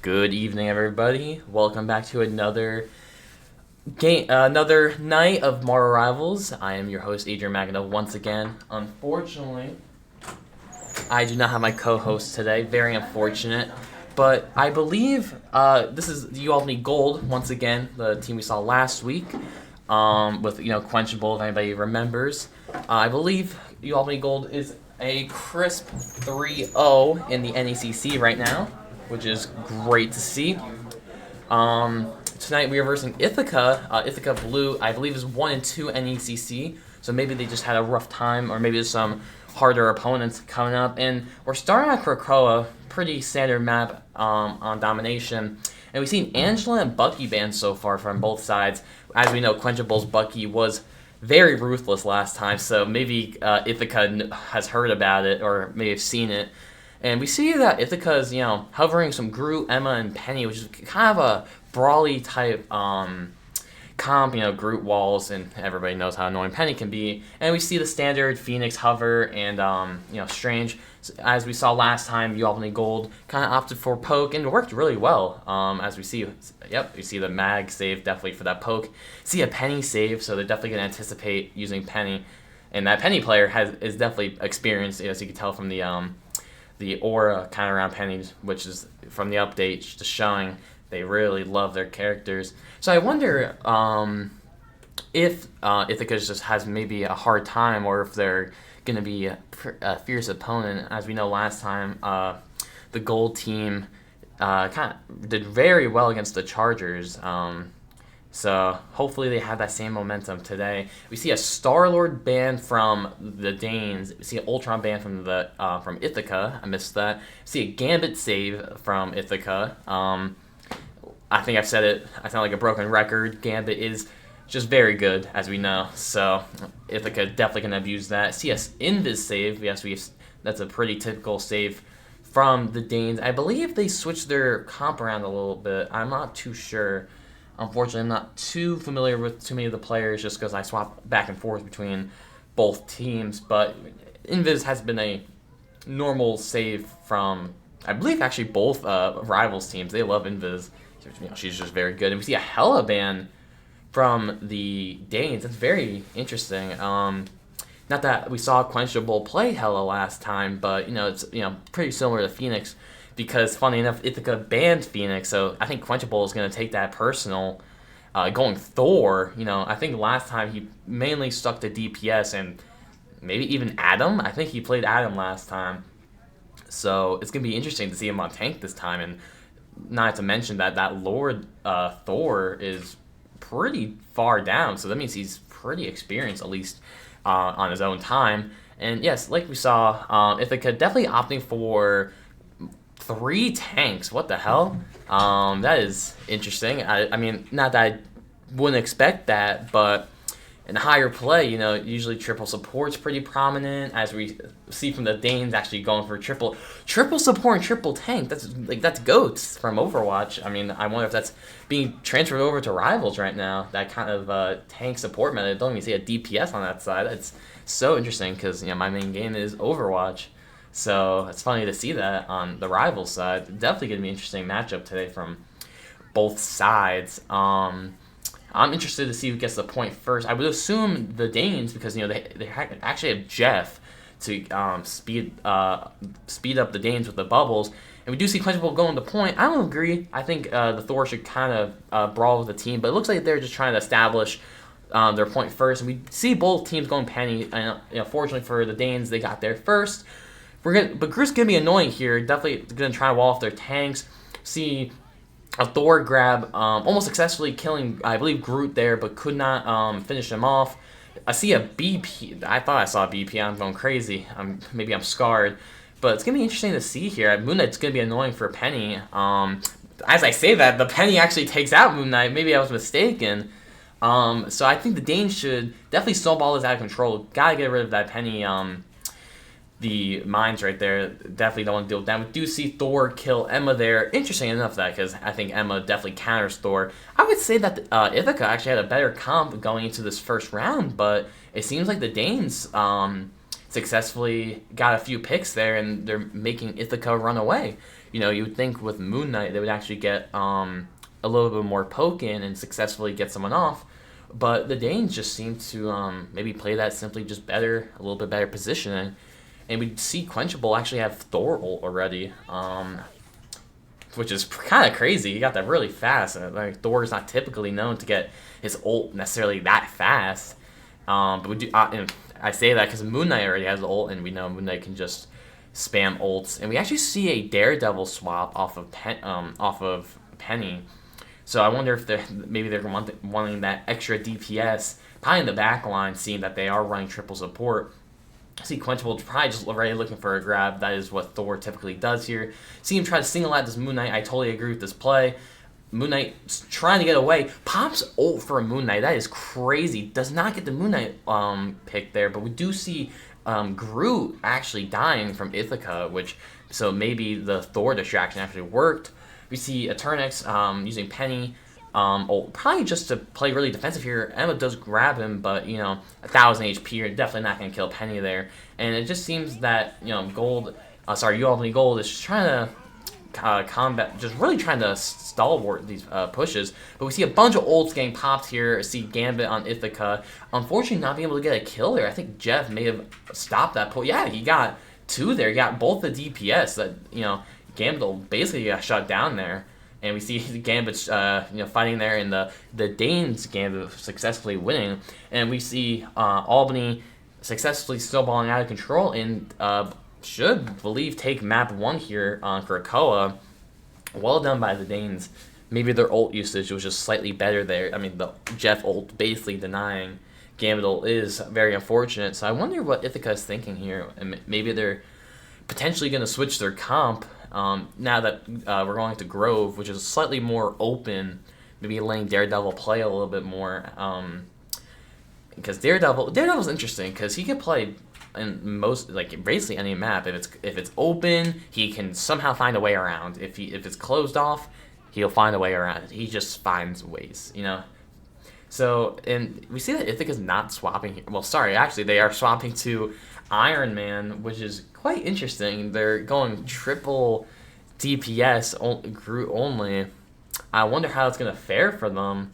Good evening, everybody. Welcome back to another game, another night of Mortal Rivals. I am your host, Adrian Magno, once again. Unfortunately, I do not have my co-host today. Very unfortunate, but I believe this is the UAlbany Gold once again, the team we saw last week. With Quenchable, if anybody remembers. I believe UAlbany Gold is a crisp 3-0 in the NECC right now, which is great to see. Tonight we are versing Ithaca. Ithaca Blue, I believe, is 1-2 NECC, so maybe they just had a rough time, or maybe there's some harder opponents coming up. And we're starting at Krakoa, pretty standard map on domination. And we've seen Angela and Bucky banned so far from both sides. As we know, Quenchable's Bucky was very ruthless last time, so maybe Ithaca has heard about it or may have seen it. And we see that Ithaca is, hovering some Groot, Emma, and Penny, which is kind of a brawly type comp, Groot walls, and everybody knows how annoying Penny can be. And we see the standard Phoenix hover and, Strange. As we saw last time, UAlbany Gold kind of opted for poke, and it worked really well. As we see, you see the mag save definitely for that poke. See a Penny save, so they're definitely going to anticipate using Penny. And that Penny player is definitely experienced, as you can tell from the aura kind of around Penny, which is from the update just showing they really love their characters. So I wonder if Ithaca just has maybe a hard time, or if they're going to be a fierce opponent. As we know last time, the gold team kind of did very well against the Chargers. So hopefully they have that same momentum today. We see a Star-Lord ban from the Danes. We see an Ultron ban from Ithaca. I missed that. We see a Gambit save from Ithaca. I think I've said it. I sound like a broken record. Gambit is just very good, as we know. So Ithaca definitely can abuse that. See a Invis save. Yes, that's a pretty typical save from the Danes. I believe they switched their comp around a little bit. I'm not too sure. Unfortunately, I'm not too familiar with too many of the players just because I swap back and forth between both teams. But Invis has been a normal save from, I believe, actually both rivals teams. They love Invis. She's just very good. And we see a Hella ban from the Danes. That's very interesting. Not that we saw Quenchable play Hella last time, but it's pretty similar to Phoenix. Because, funny enough, Ithaca banned Phoenix, so I think Quenchable is going to take that personal. Going Thor, I think last time he mainly stuck to DPS and maybe even Adam. I think he played Adam last time. So it's going to be interesting to see him on tank this time. And not to mention that Lord Thor is pretty far down, so that means he's pretty experienced, at least on his own time. And yes, like we saw, Ithaca definitely opting for 3 tanks. What the hell? That is interesting. I mean, not that I wouldn't expect that, but in higher play, usually triple support's pretty prominent, as we see from the Danes actually going for triple support and triple tank. That's goats from Overwatch. I mean, I wonder if that's being transferred over to Rivals right now. That kind of tank support meta. I don't even see a DPS on that side. It's so interesting because my main game is Overwatch. So it's funny to see that on the Rivals side. Definitely going to be an interesting matchup today from both sides. I'm interested to see who gets the point first. I would assume the Danes, because they actually have Jeff to speed up the Danes with the bubbles, and we do see Quenchable going to point. I don't agree. I think the Thor should kind of brawl with the team, but it looks like they're just trying to establish their point first. And we see both teams going Penny. And fortunately for the Danes, they got there first. But Groot's gonna be annoying here. Definitely gonna try to wall off their tanks. See a Thor grab, almost successfully killing, I believe, Groot there, but could not finish him off. I see a BP. I thought I saw a BP. I'm going crazy. Maybe I'm scarred. But it's going to be interesting to see here. Moon Knight's going to be annoying for Penny. As I say that, the Penny actually takes out Moon Knight. Maybe I was mistaken. So I think the Danes should definitely snowball this out of control. Got to get rid of that Penny the mines right there. Definitely don't want to deal with that. We do see Thor kill Emma there. Interesting enough that, because I think Emma definitely counters Thor. I would say that Ithaca actually had a better comp going into this first round, but it seems like the Danes successfully got a few picks there, and they're making Ithaca run away. You would think with Moon Knight they would actually get a little bit more poke in and successfully get someone off. But the Danes just seem to maybe play that simply just better, a little bit better positioning. And we see Quenchable actually have Thor ult already, which is kind of crazy. He got that really fast. And, like, Thor is not typically known to get his ult necessarily that fast. But we do. And I say that because Moon Knight already has the ult, and we know Moon Knight can just spam ults. And we actually see a Daredevil swap off of Penny. So I wonder if they're wanting that extra DPS, probably in the back line, seeing that they are running triple support. See Quenchable probably just already looking for a grab. That is what Thor typically does here. See him try to single out this Moon Knight. I totally agree with this play. Moon Knight trying to get away. Pops ult for a Moon Knight. That is crazy. Does not get the Moon Knight pick there, but we do see Groot actually dying from Ithaca, so maybe the Thor distraction actually worked. We see Eternix using Penny, probably just to play really defensive here. Emma does grab him, but 1,000 HP, you're definitely not going to kill Penny there. And it just seems that UAlbany Gold is just trying to combat, just really trying to stalwart these pushes. But we see a bunch of ults getting popped here. See Gambit on Ithaca, unfortunately not being able to get a kill there. I think Jeff may have stopped that pull. Yeah, he got 2 there. He got both the DPS that Gambit basically got shut down there, and we see Gambit, fighting there, and the Danes Gambit successfully winning, and we see Albany successfully snowballing out of control and should believe take map 1 here on Krakoa. Well done by the Danes. Maybe their ult usage was just slightly better there. I mean, the Jeff ult basically denying Gambit ult is very unfortunate. So I wonder what Ithaca is thinking here, and maybe they're potentially going to switch their comp. Now that we're going to Grove, which is slightly more open, maybe letting Daredevil play a little bit more. Because Daredevil's interesting because he can play in most, like, basically any map. If it's open, he can somehow find a way around. If it's closed off, he'll find a way around it. He just finds ways, So, and we see that Ithaca's not swapping here. Well, sorry, actually, they are swapping to Iron Man, which is quite interesting. They're going triple DPS, Groot only. I wonder how it's going to fare for them.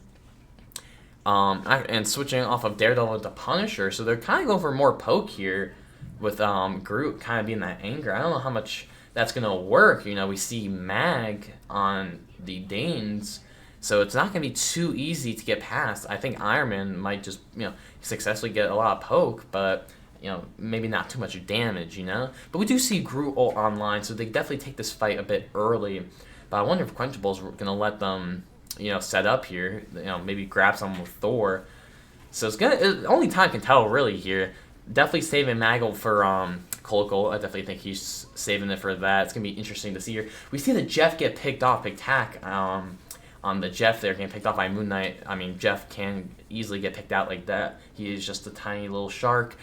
And switching off of Daredevil to Punisher, so they're kind of going for more poke here with Groot kind of being that anger. I don't know how much that's going to work. We see Mag on the Danes, so it's not going to be too easy to get past. I think Iron Man might just, successfully get a lot of poke, but, maybe not too much damage, But we do see Groot ult online, so they definitely take this fight a bit early. But I wonder if Quenchable's going to let them, set up here, maybe grab someone with Thor. So only time can tell really here. Definitely saving Maggle for Kolokol. I definitely think he's saving it for that. It's going to be interesting to see here. We see that Jeff get picked off, Big Tac on the Jeff there, getting picked off by Moon Knight. I mean, Jeff can easily get picked out like that. He is just a tiny little shark.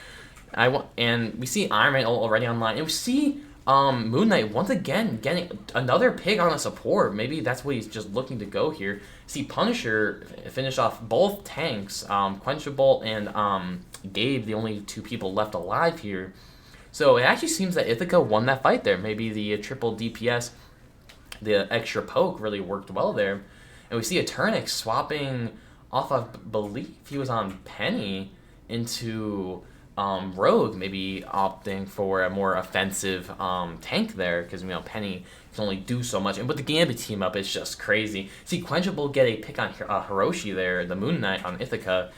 And we see Iron Man already online, and we see Moon Knight once again getting another pick on a support. Maybe that's what he's just looking to go here. See Punisher finish off both tanks, Quenchable and Gabe, the only 2 people left alive here. So it actually seems that Ithaca won that fight there. Maybe the triple DPS, the extra poke really worked well there. And we see Eternix swapping off of, I believe he was on Penny, into Rogue, maybe opting for a more offensive tank there, because Penny can only do so much. And with the Gambit team up, it's just crazy. See Quenchable get a pick on Hiroshi there, the Moon Knight on Ithaca.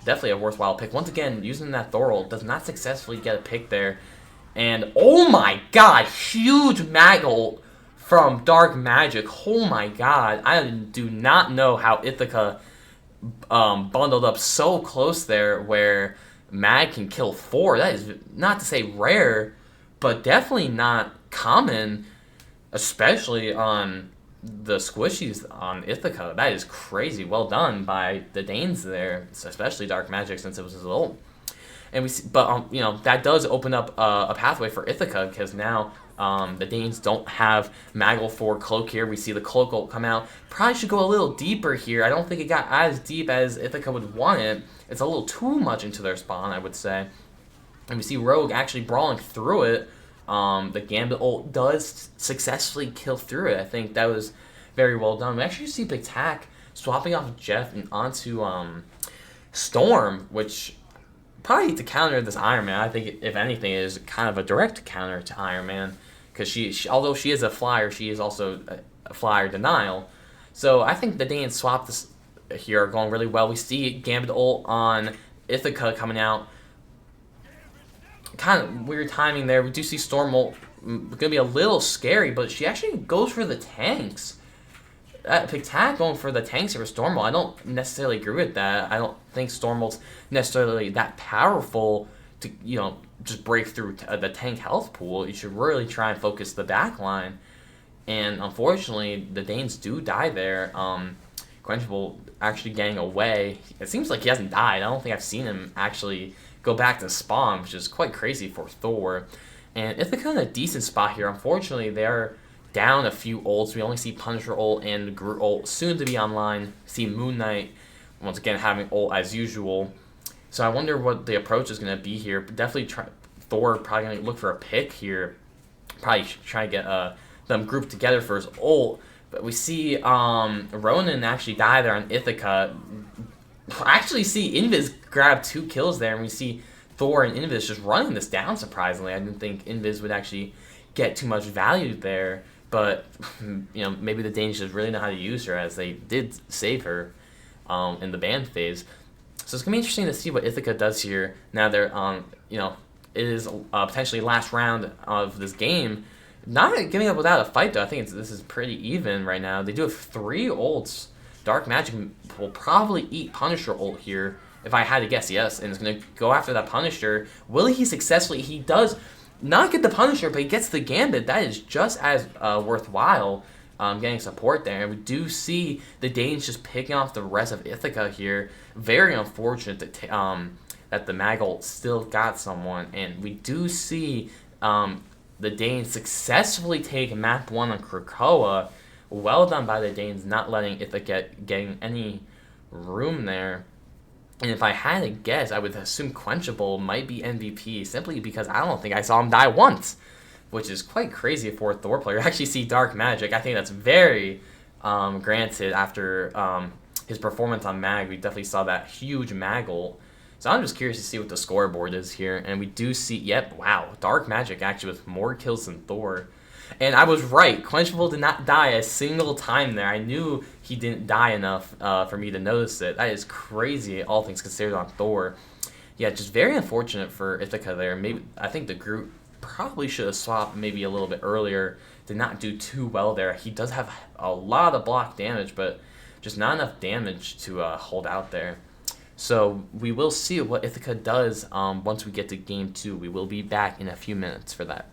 Definitely a worthwhile pick. Once again, using that Thor ult, does not successfully get a pick there. And oh my god, huge mag ult from Dark Magic. Oh my god, I do not know how Ithaca bundled up so close there where Mag can kill 4. That is not to say rare, but definitely not common, especially on the squishies on Ithaca. That is crazy. Well done by the Danes there, especially Dark Magic, since it was his ult. And we see, but that does open up a pathway for Ithaca, because now the Danes don't have Maggle for Cloak here. We see the Cloak ult come out. Probably should go a little deeper here. I don't think it got as deep as Ithaca would want it. It's a little too much into their spawn, I would say. And we see Rogue actually brawling through it. the Gambit ult does successfully kill through it. I think that was very well done. We actually see Big Tac swapping off Jeff and onto Storm, which probably to counter this Iron Man. I think if anything, it is kind of a direct counter to Iron Man because although she is a flyer, she is also a flyer denial. So I think the Danes swap this here are going really well. We see Gambit ult on Ithaca coming out. Kind of weird timing there. We do see Storm ult going to be a little scary, but she actually goes for the tanks. Pictac going for the tanks over Storm ult. I don't necessarily agree with that. I don't think Storm ult's necessarily that powerful to, just break through the tank health pool. You should really try and focus the back line. And unfortunately, the Danes do die there. Quenchable actually getting away. It seems like he hasn't died. I don't think I've seen him actually go back to spawn, which is quite crazy for Thor. And Ithaca in a decent spot here. Unfortunately, they're down a few ults. We only see Punisher ult and Groot ult soon to be online. See Moon Knight once again having ult as usual. So I wonder what the approach is going to be here. Definitely Thor probably going to look for a pick here. Probably try to get them grouped together for his ult. But we see Ronan actually die there on Ithaca. Actually see Invis grab 2 kills there, and we see Thor and Invis just running this down surprisingly. I didn't think Invis would actually get too much value there. But, maybe the Danes just really know how to use her, as they did save her in the ban phase. So it's going to be interesting to see what Ithaca does here. Now they're, it is potentially last round of this game. Not giving up without a fight, though. I think this is pretty even right now. They do have 3 ults. Dark Magic will probably eat Punisher ult here, if I had to guess, yes. And it's going to go after that Punisher. Will he successfully? He does not get the Punisher, but he gets the Gambit. That is just as worthwhile getting support there. And we do see the Danes just picking off the rest of Ithaca here. Very unfortunate that the Mag ult still got someone. And we do see the Danes successfully take map 1 on Krakoa. Well done by the Danes, not letting Ithaca getting any room there. And if I had to guess, I would assume Quenchable might be MVP, simply because I don't think I saw him die once, which is quite crazy for a Thor player. I actually see Dark Magic. I think that's very granted after his performance on Mag. We definitely saw that huge Mag ult. So I'm just curious to see what the scoreboard is here. And we do see, wow, Dark Magic actually with more kills than Thor. And I was right. Quenchable did not die a single time there. I knew he didn't die enough for me to notice it. That is crazy, all things considered, on Thor. Yeah, just very unfortunate for Ithaca there. Maybe I think the Groot probably should have swapped maybe a little bit earlier. Did not do too well there. He does have a lot of block damage, but just not enough damage to hold out there. So we will see what Ithaca does once we get to Game 2. We will be back in a few minutes for that.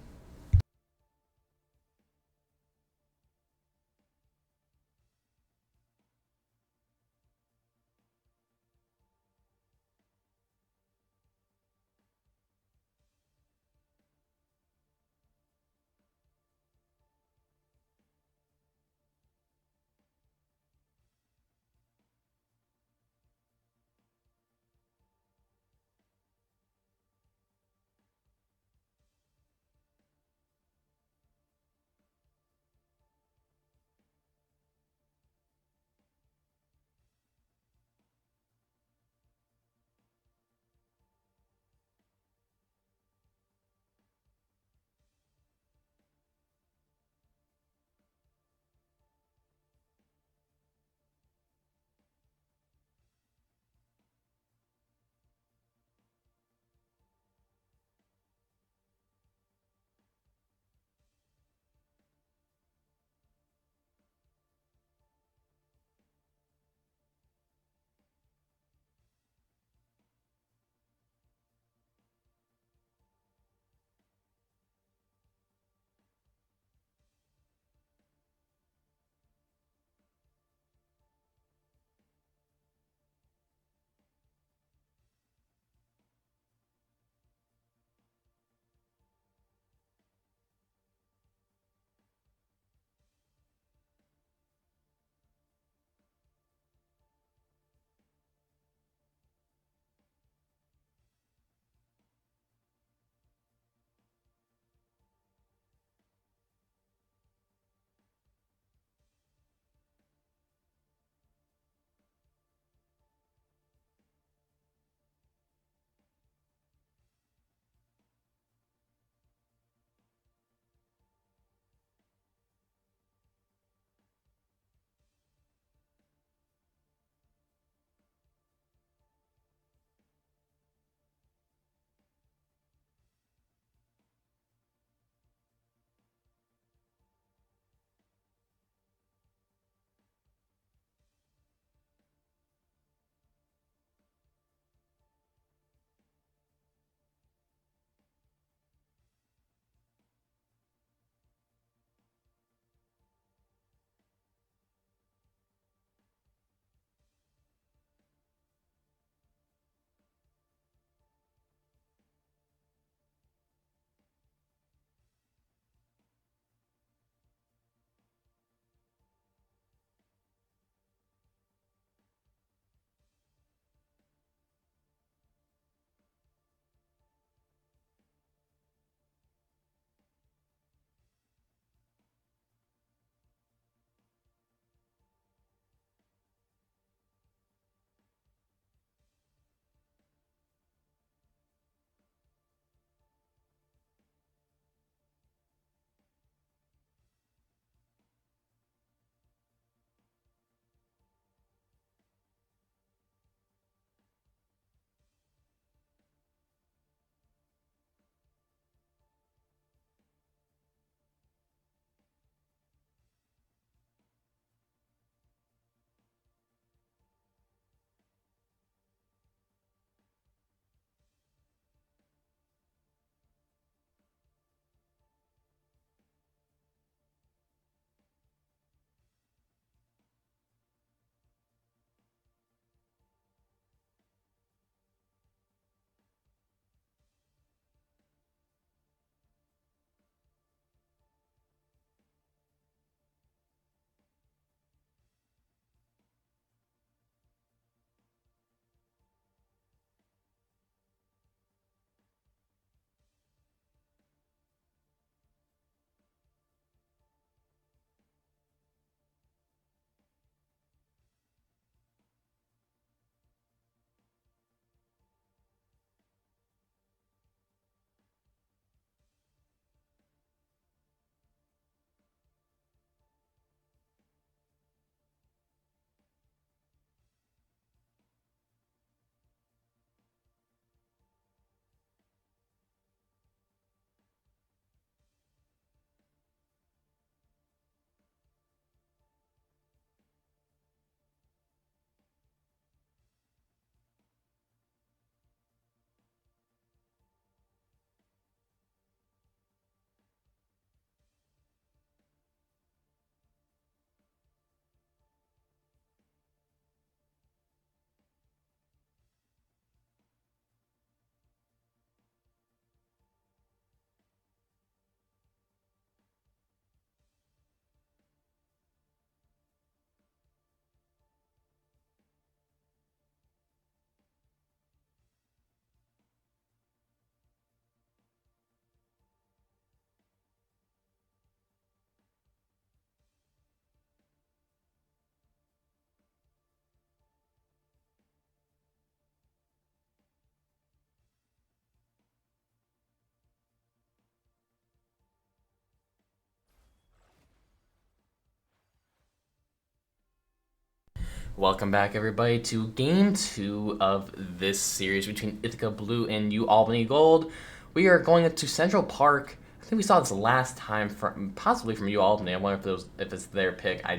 Welcome back, everybody, to Game 2 of this series between Ithaca Blue and UAlbany Gold. We are going into Central Park. I think we saw this last time, possibly from UAlbany. I wonder if it's their pick. I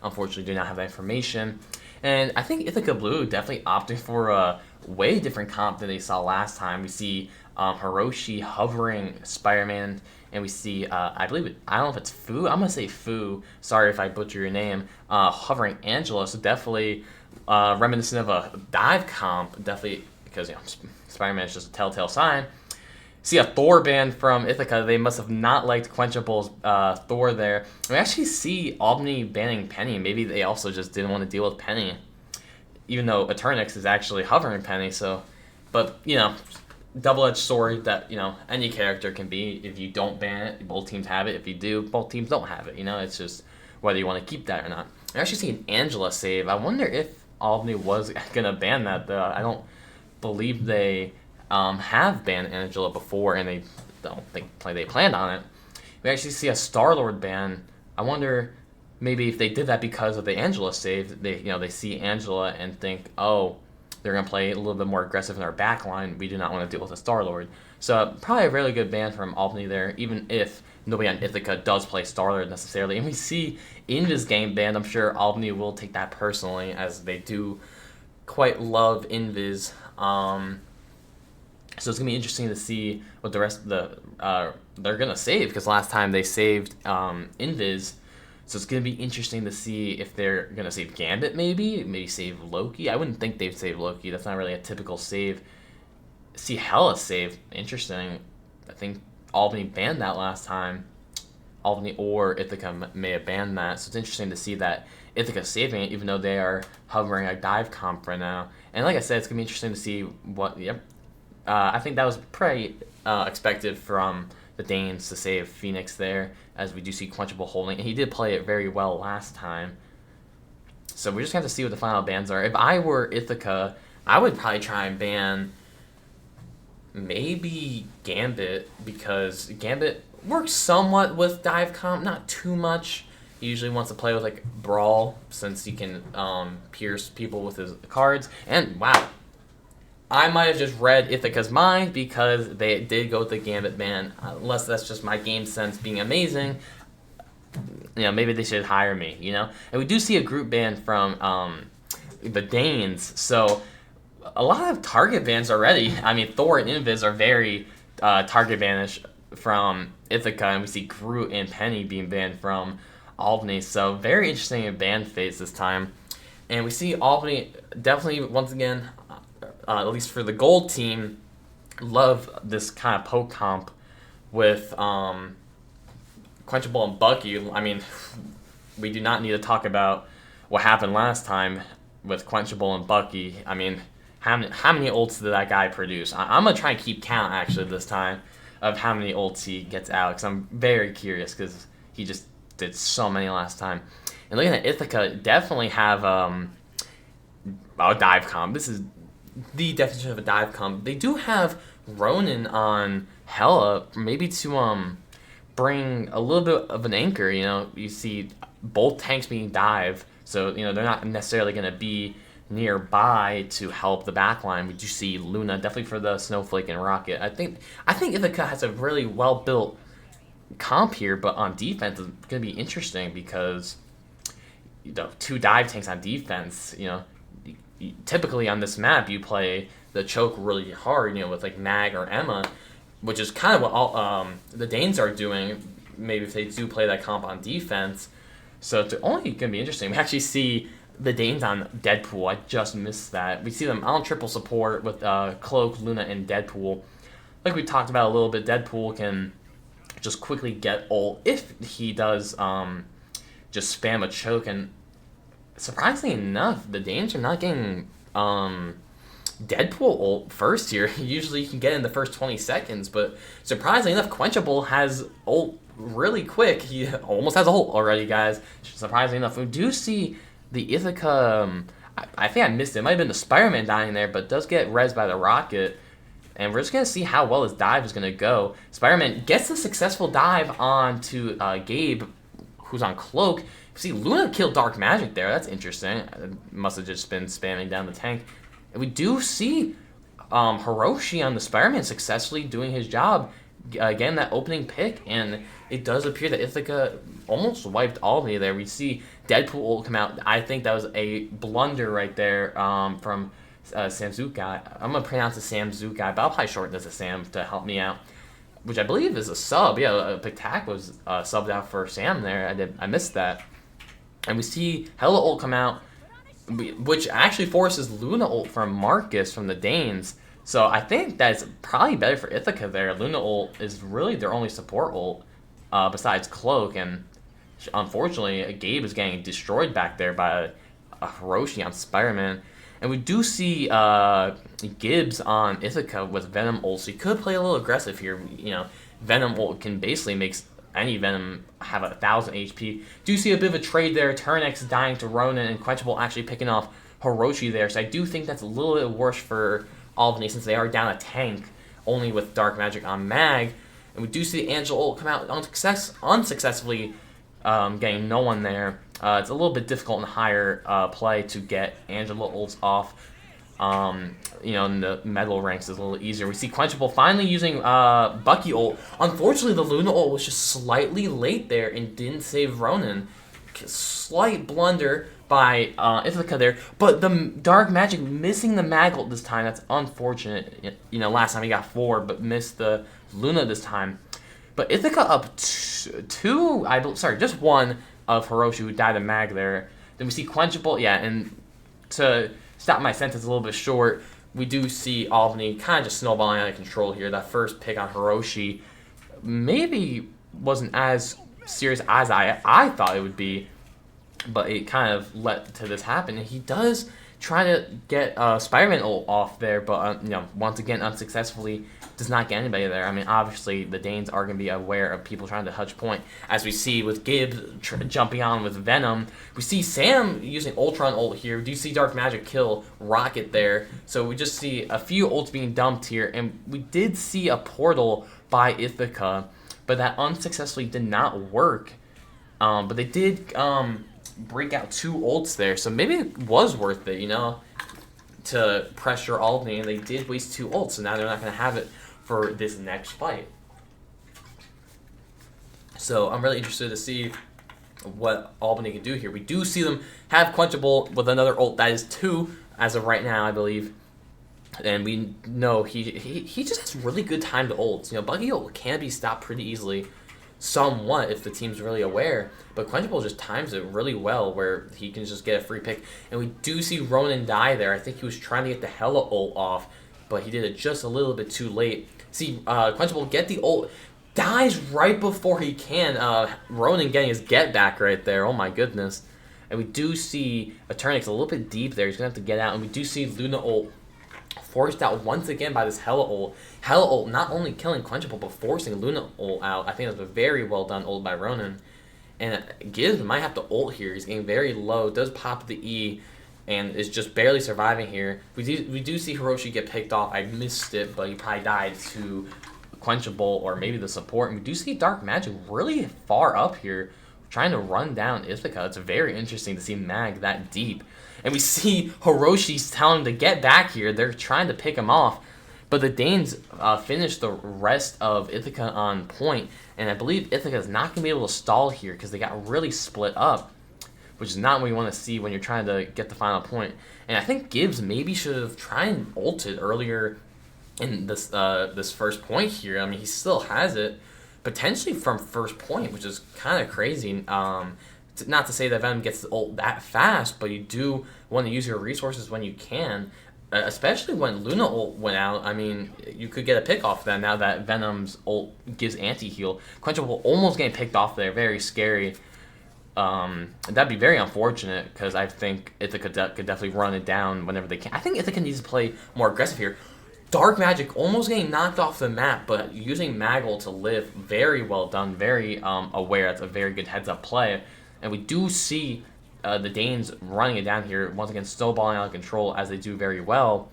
unfortunately, do not have that information. And I think Ithaca Blue definitely opted for a way different comp than they saw last time. We see Hiroshi hovering Spider-Man, and we see, I don't know if it's Fu. I'm going to say Fu. Sorry if I butcher your name. Hovering Angela, so definitely reminiscent of a dive comp, definitely, because, Spider-Man is just a telltale sign. See a Thor ban from Ithaca. They must have not liked Quenchable's Thor there. We actually see Albany banning Penny. Maybe they also just didn't want to deal with Penny, even though Eternix is actually hovering Penny. So, but double-edged sword that any character can be. If you don't ban it, both teams have it. If you do, both teams don't have it. It's just whether you want to keep that or not. I actually see an Angela save. I wonder if Albany was gonna ban that. Though I don't believe they have banned Angela before, and they don't think they planned on it. We actually see a Star-Lord ban. I wonder maybe if they did that because of the Angela save. They see Angela and think, oh, they're going to play a little bit more aggressive in our back line. We do not want to deal with a Star-Lord. So probably a really good ban from Albany there, even if nobody on Ithaca does play Star-Lord necessarily. And we see in this game banned. I'm sure Albany will take that personally, as they do quite love Invis. So it's going to be interesting to see what the rest of they're going to save, because last time they saved Invis. So it's going to be interesting to see if they're going to save Gambit, maybe save Loki. I wouldn't think they'd save Loki. That's not really a typical save. See Hela save. Interesting. I think Albany banned that last time. Albany or Ithaca may have banned that. So it's interesting to see that Ithaca saving it, even though they are hovering a dive comp right now. And like I said, it's going to be interesting to see what... I think that was pretty expected from the Danes to save Phoenix there, as we do see Quenchable holding. And he did play it very well last time. So we're just going to have to see what the final bans are. If I were Ithaca, I would probably try and ban maybe Gambit, because Gambit works somewhat with dive comp, not too much. He usually wants to play with like Brawl, since he can pierce people with his cards. And wow, I might have just read Ithaca's mind, because they did go with the Gambit ban. Unless that's just my game sense being amazing. Maybe they should hire me, And we do see a group ban from the Danes. So a lot of target bans already. I mean, Thor and Invis are very target banish from Ithaca. And we see Groot and Penny being banned from Albany. So very interesting in ban phase this time. And we see Albany definitely, once again... at least for the gold team, love this kind of poke comp with Quenchable and Bucky. I mean, we do not need to talk about what happened last time with Quenchable and Bucky. I mean, how many ults did that guy produce? I'm going to try and keep count, actually, this time, of how many ults he gets out, because I'm very curious, because he just did so many last time. And looking at Ithaca, definitely have a dive comp. This is the definition of a dive comp. They do have Ronin on Hela, maybe to bring a little bit of an anchor. You see both tanks being dive, so they're not necessarily going to be nearby to help the backline. We do see Luna definitely for the Snowflake and Rocket. I think Ithaca has a really well built comp here, but on defense it's going to be interesting, because two dive tanks on defense. Typically on this map, you play the choke really hard, with like Mag or Emma, which is kind of what all the Danes are doing. Maybe if they do play that comp on defense, so it's only gonna be interesting. We actually see the Danes on Deadpool. I just missed that. We see them on triple support with Cloak, Luna, and Deadpool. Like we talked about a little bit, Deadpool can just quickly get ult if he does just spam a choke. And surprisingly enough, the Danes are not getting Deadpool ult first here. Usually you can get in the first 20 seconds, but surprisingly enough, Quenchable has ult really quick. He almost has a ult already, guys. Surprisingly enough, we do see the Ithaca... I think I missed it. It might have been the Spider-Man dying there, but does get rezzed by the Rocket. And we're just going to see how well his dive is going to go. Spider-Man gets a successful dive onto Gabe who's on Cloak. See, Luna killed Dark Magic there. That's interesting. It must have just been spamming down the tank. And we do see Hiroshi on the Spider-Man successfully doing his job, getting that opening pick, and it does appear that Ithaca almost wiped Albany there. We see Deadpool ult come out. I think that was a blunder right there from Samzukai. I'm going to pronounce it Samzukai, but I'll probably shorten this to Sam to help me out, which I believe is a sub. Yeah, Pictac was subbed out for Sam there. I missed that. And we see Hella ult come out, which actually forces Luna ult from Marcus from the Danes. So I think that's probably better for Ithaca there. Luna ult is really their only support ult besides Cloak, and unfortunately Gabe is getting destroyed back there by a Hiroshi on Spider-Man. And we do see Gibbs on Ithaca with Venom ult, so he could play a little aggressive here. You know, Venom ult can basically make any Venom have 1,000 HP. Do see a bit of a trade there. Turnex dying to Ronin, and Quenchable actually picking off Hiroshi there. So I do think that's a little bit worse for Albany since they are down a tank, only with Dark Magic on Mag. And we do see Angela ult come out unsuccessfully, getting no one there. It's a little bit difficult in higher play to get Angela ults off. You know, in the metal ranks is a little easier. We see Quenchable finally using Bucky ult. Unfortunately, the Luna ult was just slightly late there and didn't save Ronin. Slight blunder by Ithaca there, but the Dark Magic missing the Mag ult this time. That's unfortunate. You know, last time he got 4, but missed the Luna this time. But Ithaca up just 1 of Hiroshi, who died of Mag there. Then we see Quenchable, yeah, and to stop my sentence a little bit short, we do see Albany kind of just snowballing out of control here. That first pick on Hiroshi maybe wasn't as serious as I thought it would be, but it kind of led to this happen. And he does try to get Spider-Man ult off there, but you know, once again unsuccessfully. Does not get anybody there. I mean, obviously the Danes are going to be aware of people trying to touch point, as we see with Gibbs jumping on with Venom. We see Sam using Ultron ult here. We do see Dark Magic kill Rocket there. So we just see a few ults being dumped here, and we did see a portal by Ithaca, but that unsuccessfully did not work. But they did break out 2 ults there, so maybe it was worth it, you know, to pressure Albany, and they did waste 2 ults, so now they're not going to have it for this next fight. So I'm really interested to see what Albany can do here. We do see them have Quenchable with another ult. That is 2 as of right now, I believe. And we know he just has really good timed ults. You know, Buggy ult can be stopped pretty easily, somewhat, if the team's really aware. But Quenchable just times it really well, where he can just get a free pick. And we do see Ronin die there. I think he was trying to get the Hella ult off, but he did it just a little bit too late. See, Quenchable get the ult, dies right before he can. Ronin getting his get back right there. Oh my goodness. And we do see Eternix a little bit deep there. He's going to have to get out. And we do see Luna ult forced out once again by this Hella ult. Hella ult not only killing Quenchable, but forcing Luna ult out. I think that's a very well done ult by Ronin. And Gibbs might have to ult here. He's getting very low. Does pop the E and is just barely surviving here. We do see Hiroshi get picked off. I missed it, but he probably died to Quenchable or maybe the support. And we do see Dark Magic really far up here, trying to run down Ithaca. It's very interesting to see Mag that deep. And we see Hiroshi's telling him to get back here. They're trying to pick him off. But the Danes finish the rest of Ithaca on point. And I believe Ithaca is not going to be able to stall here because they got really split up, which is not what you want to see when you're trying to get the final point. And I think Gibbs maybe should have tried and ulted earlier in this this first point here. I mean, he still has it, potentially from first point, which is kind of crazy. Not to say that Venom gets the ult that fast, but you do want to use your resources when you can, especially when Luna ult went out. I mean, you could get a pick off that now that Venom's ult gives anti-heal. Quenchable almost getting picked off there, very scary. That'd be very unfortunate because I think Ithaca could definitely run it down whenever they can. I think Ithaca needs to play more aggressive here. Dark Magic almost getting knocked off the map, but using Maggle to live, very well done, very aware. That's a very good heads-up play. And we do see the Danes running it down here, once again snowballing out of control as they do very well.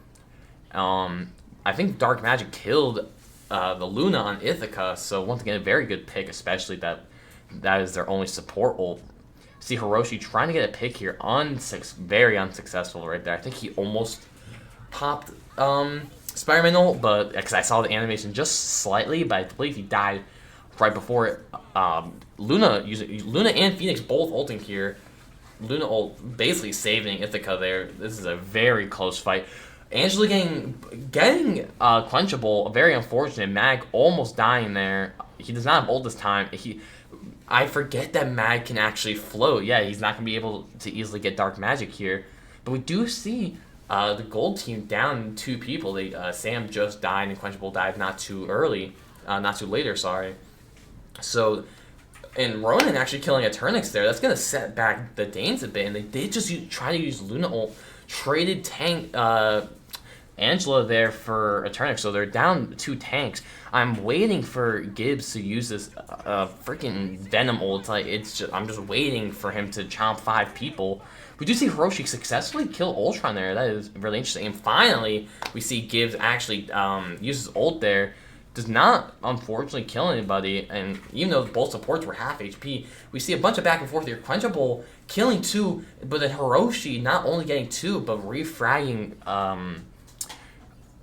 I think Dark Magic killed the Luna on Ithaca, so once again a very good pick, especially that that is their only support ult. See Hiroshi trying to get a pick here, very unsuccessful right there. I think he almost popped Spider-Man ult, but because I saw the animation just slightly, but I believe he died right before it. Luna and Phoenix both ulting here. Luna ult basically saving Ithaca there. This is a very close fight. Angela getting quenchable, very unfortunate. Mag almost dying there. He does not have ult this time. I forget that Mag can actually float. Yeah, he's not going to be able to easily get Dark Magic here. But we do see the gold team down 2 people. Sam just died and Quenchable died not too later, sorry. So, and Ronan actually killing Eternix there, that's going to set back the Danes a bit. And they did just try to use Luna ult, traded tank Angela there for Eternix, so they're down 2 tanks. I'm waiting for Gibbs to use this freaking Venom ult. I'm just waiting for him to chomp 5 people. We do see Hiroshi successfully kill Ultron there. That is really interesting. And finally, we see Gibbs actually uses ult there. Does not, unfortunately, kill anybody. And even though both supports were half HP, we see a bunch of back and forth here. Quenchable killing 2, but then Hiroshi not only getting 2, but refragging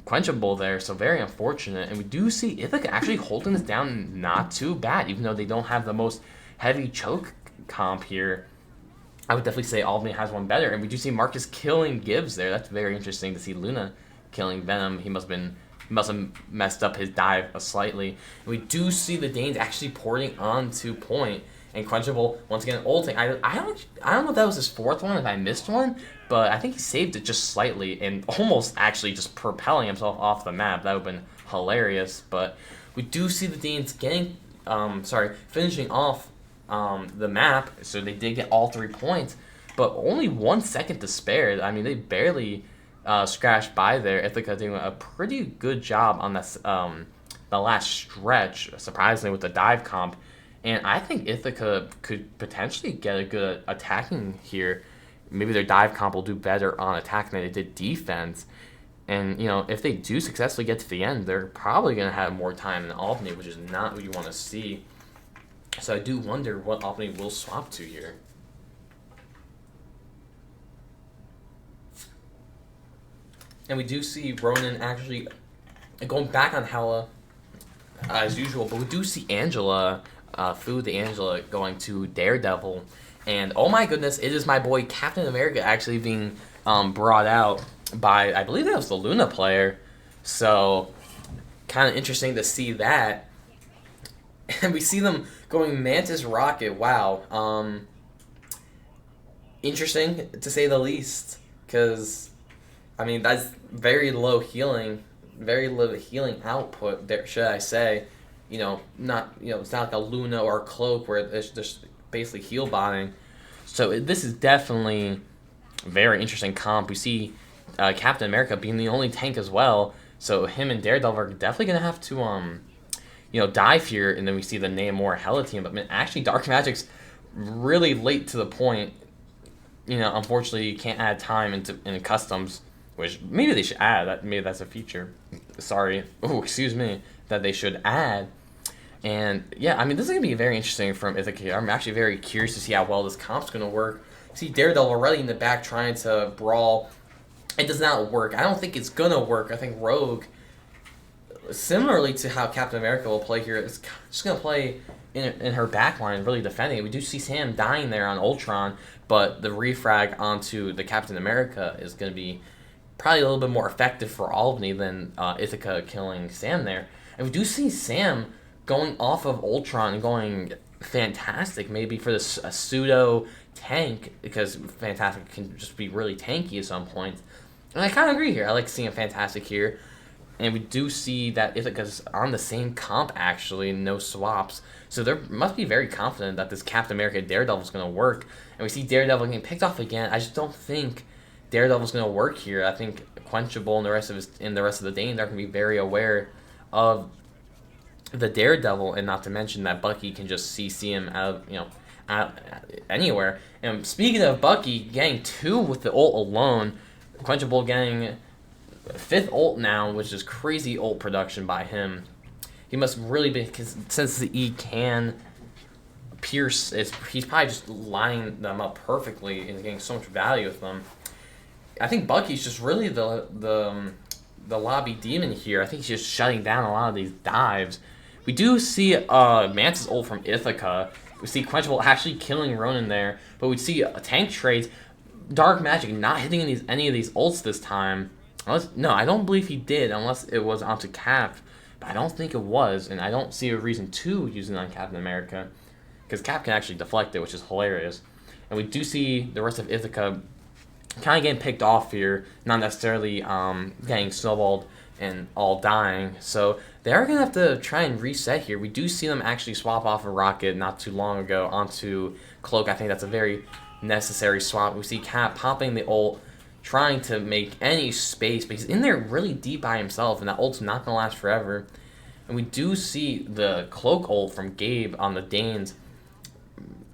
Quenchable there, so very unfortunate. And we do see Ithaca actually holding this down not too bad, even though they don't have the most heavy choke comp here. I would definitely say Albany has one better. And we do see Marcus killing Gibbs there. That's very interesting to see Luna killing Venom. He must have messed up his dive slightly. And we do see the Danes actually porting onto point. And Quenchable, once again, ulting. I don't know if that was his 4th one, if I missed one, but I think he saved it just slightly and almost actually just propelling himself off the map. That would have been hilarious. But we do see the Danes finishing off the map. So they did get all 3 points, but only 1 second to spare. I mean, they barely scratched by there. Ithaca doing a pretty good job on this, the last stretch, surprisingly, with the dive comp. And I think Ithaca could potentially get a good attacking here. Maybe their dive comp will do better on attack than they did defense. And, if they do successfully get to the end, they're probably going to have more time than Albany, which is not what you want to see. So I do wonder what Albany will swap to here. And we do see Ronan actually going back on Hela as usual, but we do see Angela, Angela going to Daredevil. And oh my goodness, it is my boy Captain America actually being brought out by, I believe that was the Luna player. So kind of interesting to see that. And we see them going Mantis Rocket. Wow. Interesting to say the least, because I mean that's very low healing output there, should I say. It's not like a Luna or a Cloak where it's just basically heal botting. So this is definitely a very interesting comp. We see Captain America being the only tank as well. So him and Daredevil are definitely going to have to, dive here. And then we see the Namor Hela team. But actually, Dark Magic's really late to the point. Unfortunately, you can't add time into customs, which maybe they should add. Maybe that's a feature. Sorry. Oh, excuse me. That they should add. And yeah, I mean, this is going to be very interesting from Ithaca. I'm actually very curious to see how well this comp's going to work. See Daredevil already in the back trying to brawl. It does not work. I don't think it's going to work. I think Rogue, similarly to how Captain America will play here, is just going to play in her backline, really defending. We do see Sam dying there on Ultron, but the refrag onto the Captain America is going to be probably a little bit more effective for Albany than Ithaca killing Sam there. And we do see Sam going off of Ultron and going Fantastic, maybe for this a pseudo tank, because Fantastic can just be really tanky at some points. And I kind of agree here. I like seeing Fantastic here. And we do see that Ithaca's on the same comp, actually, no swaps. So they must be very confident that this Captain America Daredevil is going to work. And we see Daredevil getting picked off again. I just don't think Daredevil's going to work here. I think Quenchable and the rest of the Danes are going to be very aware of the Daredevil, and not to mention that Bucky can just CC him out anywhere. And speaking of Bucky getting 2 with the ult alone, Quenchable getting 5th ult now, which is crazy ult production by him. He must really be, because since the E can Pierce he's probably just lining them up perfectly and getting so much value with them. I think Bucky's just really the lobby demon here. I think he's just shutting down a lot of these dives. We do see Mantis ult from Ithaca. We see Quenchable actually killing Ronin there, but we see tank trades. Dark Magic not hitting any of these ults this time. No, I don't believe he did, unless it was onto Cap. But I don't think it was, and I don't see a reason to use it on Captain America, because Cap can actually deflect it, which is hilarious. And we do see the rest of Ithaca kind of getting picked off here, not necessarily getting snowballed and all dying. So they are going to have to try and reset here. We do see them actually swap off a Rocket not too long ago onto Cloak. I think that's a very necessary swap. We see Cap popping the ult, trying to make any space, but he's in there really deep by himself, and that ult's not going to last forever. And we do see the Cloak ult from Gabe on the Danes.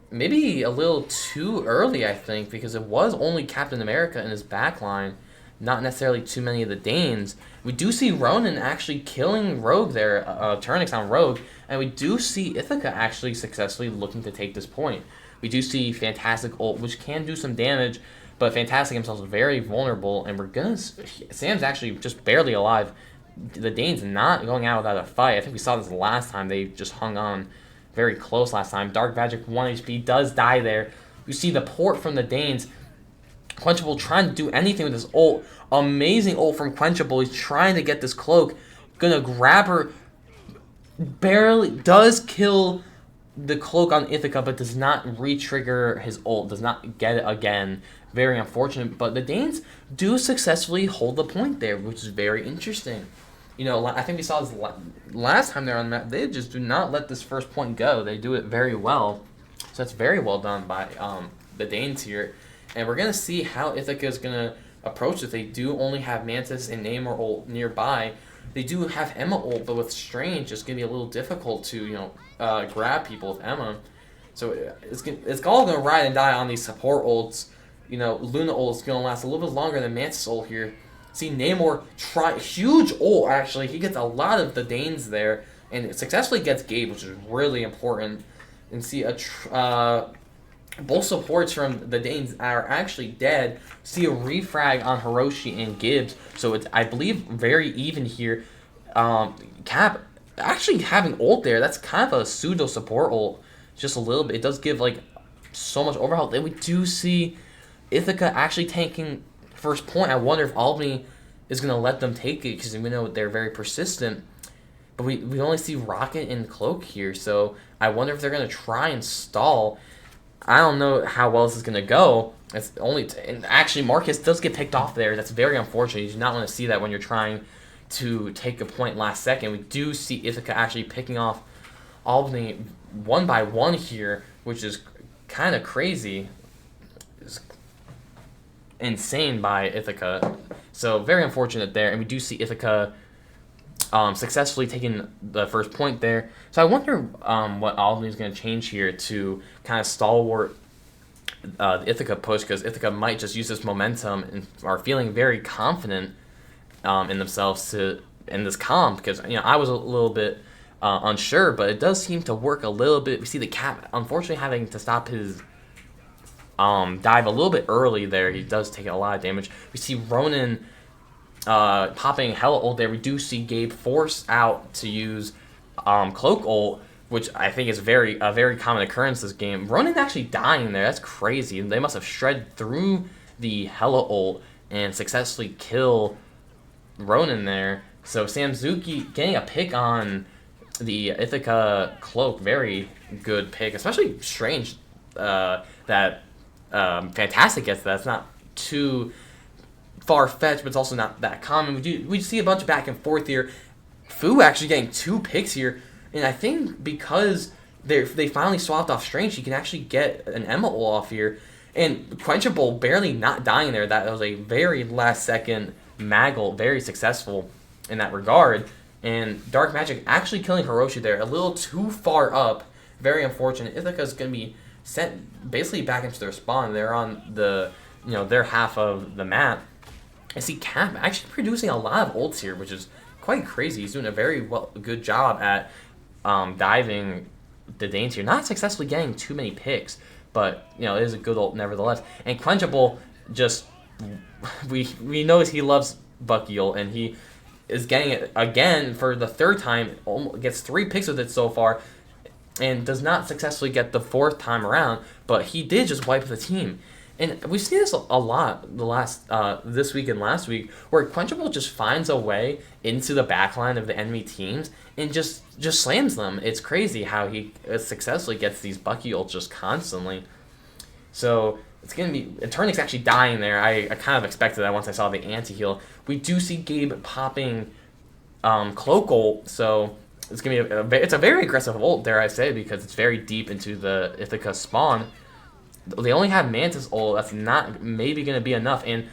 Maybe a little too early, I think, because it was only Captain America in his backline, not necessarily too many of the Danes. We do see Ronin actually killing Rogue there, Turnix on Rogue, and we do see Ithaca actually successfully looking to take this point. We do see Fantastic ult, which can do some damage, but Fantastic himself is very vulnerable, and Sam's actually just barely alive. The Danes not going out without a fight. I think we saw this last time. They just hung on very close last time. Dark Magic 1 HP does die there. You see the port from the Danes. Quenchable trying to do anything with his ult. Amazing ult from Quenchable. He's trying to get this Cloak. Gonna grab her. Barely does kill the Cloak on Ithaca, but does not re-trigger his ult. Does not get it again. Very unfortunate. But the Danes do successfully hold the point there, which is very interesting. You know, I think we saw this last time they're on the map. They just do not let this first point go. They do it very well. So that's very well done by the Danes here. And we're going to see how Ithaca is going to approach it. They do only have Mantis and Namor ult nearby. They do have Emma ult, but with Strange, it's going to be a little difficult to, grab people with Emma. So it's all going to ride and die on these support ults. You know, Luna ult is going to last a little bit longer than Mantis ult here. See Namor try huge ult, actually. He gets a lot of the Danes there, and it successfully gets Gabe, which is really important. And see both supports from the Danes are actually dead. See a refrag on Hiroshi and Gibbs, so it's, I believe, very even here. Cap actually having ult there, that's kind of a pseudo support ult, just a little bit. It does give like so much overhealth. Then we do see Ithaca actually taking first point. I wonder if Albany is going to let them take it, because we know they're very persistent. But we only see Rocket and Cloak here, so I wonder if they're going to try and stall. I don't know how well this is going to go. It's only and actually Marcus does get picked off there. That's very unfortunate. You do not want to see that when you're trying to take a point last second. We do see Ithaca actually picking off Albany one by one here, which is kind of crazy. It's insane by Ithaca. So very unfortunate there. And we do see Ithaca successfully taking the first point there. So I wonder what Albany is going to change here to kind of stalwart the Ithaca push, because Ithaca might just use this momentum and are feeling very confident in themselves in this comp, because I was a little bit unsure, but it does seem to work a little bit. We see the Cap unfortunately having to stop his dive a little bit early there. He does take a lot of damage. We see Ronin popping Hella ult there. We do see Gabe forced out to use Cloak ult, which I think is a very common occurrence this game. Ronin actually dying there. That's crazy. They must have shredded through the Hella ult and successfully kill Ronin there. So Samzuki getting a pick on the Ithaca Cloak. Very good pick, especially Strange that Fantastic gets that. It's not too far-fetched, but it's also not that common. We see a bunch of back and forth here. Fu actually getting 2 picks here, and I think because they finally swapped off Strange, he can actually get an Emma ult off here. And Quenchable barely not dying there. That was a very last-second mag ult, very successful in that regard. And Dark Magic actually killing Hiroshi there, a little too far up. Very unfortunate. Ithaca's going to be sent basically back into their spawn. They're on the their half of the map. I see Cap actually producing a lot of ults here, which is quite crazy. He's doing a very good job at diving the Danes here, not successfully getting too many picks, but it is a good ult nevertheless. And Quenchable just we know he loves Bucky ult, and he is getting it again for the third time. Gets 3 picks with it so far, and does not successfully get the 4th time around. But he did just wipe the team. And we've seen this a lot the last this week and last week, where Quenchable just finds a way into the backline of the enemy teams and just slams them. It's crazy how he successfully gets these Bucky ults just constantly. So it's going to be... Eternix actually dying there. I kind of expected that once I saw the anti-heal. We do see Gabe popping Cloak ult, so it's going to be it's a very aggressive ult, dare I say, because it's very deep into the Ithaca spawn. They only have Mantis ult. That's not maybe going to be enough. And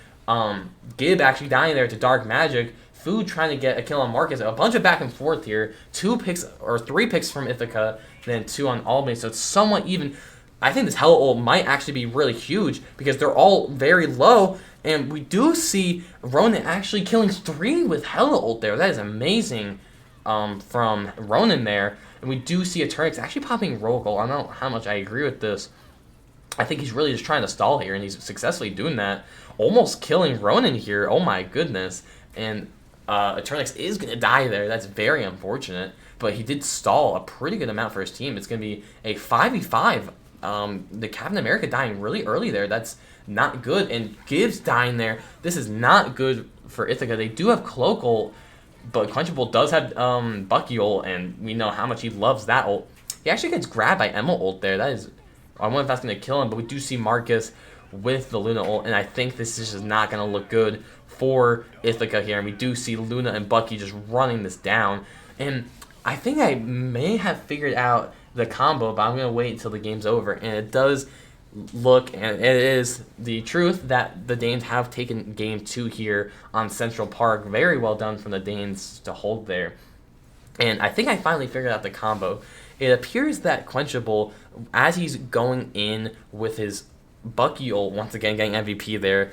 Gib actually dying there to Dark Magic. Food trying to get a kill on Marcus. A bunch of back and forth here. 2 picks or 3 picks from Ithaca, then 2 on Albany. So it's somewhat even. I think this Hella ult might actually be really huge because they're all very low. And we do see Ronan actually killing 3 with Hella ult there. That is amazing from Ronan there. And we do see Eternix actually popping Rogue ult. I don't know how much I agree with this. I think he's really just trying to stall here, and he's successfully doing that. Almost killing Ronan here. Oh my goodness. And Eternix is going to die there. That's very unfortunate. But he did stall a pretty good amount for his team. It's going to be a 5v5. The Captain America dying really early there. That's not good. And Gibbs dying there. This is not good for Ithaca. They do have Cloak ult, but Quenchable does have Bucky ult, and we know how much he loves that ult. He actually gets grabbed by Emma ult there. That is... I wonder if that's going to kill him, but we do see Marcus with the Luna ult, and I think this is just not going to look good for Ithaca here. And we do see Luna and Bucky just running this down. And I think I may have figured out the combo, but I'm going to wait until the game's over. And it does look, and it is the truth, that the Danes have taken game 2 here on Central Park. Very well done from the Danes to hold there. And I think I finally figured out the combo. It appears that Quenchable, as he's going in with his Bucky ult, once again getting MVP there,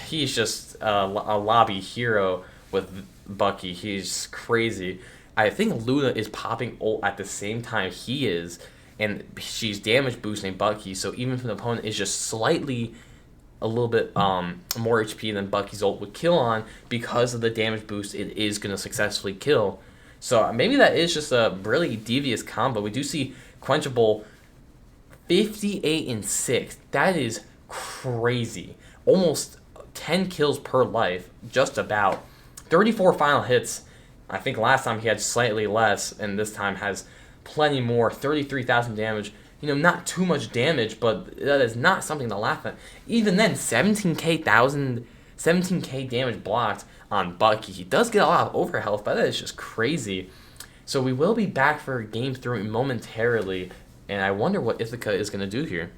he's just a lobby hero with Bucky. He's crazy. I think Luna is popping ult at the same time he is, and she's damage boosting Bucky, so even if an opponent is just slightly a little bit more HP than Bucky's ult would kill on, because of the damage boost, it is going to successfully kill. So maybe that is just a really devious combo. We do see Quenchable 58-6. That is crazy. Almost 10 kills per life, just about. 34 final hits. I think last time he had slightly less, and this time has plenty more. 33,000 damage. Not too much damage, but that is not something to laugh at. Even then, 17k damage blocked on Bucky. He does get a lot of overhealth, but that is just crazy. So we will be back for game 3 momentarily, and I wonder what Ithaca is going to do here.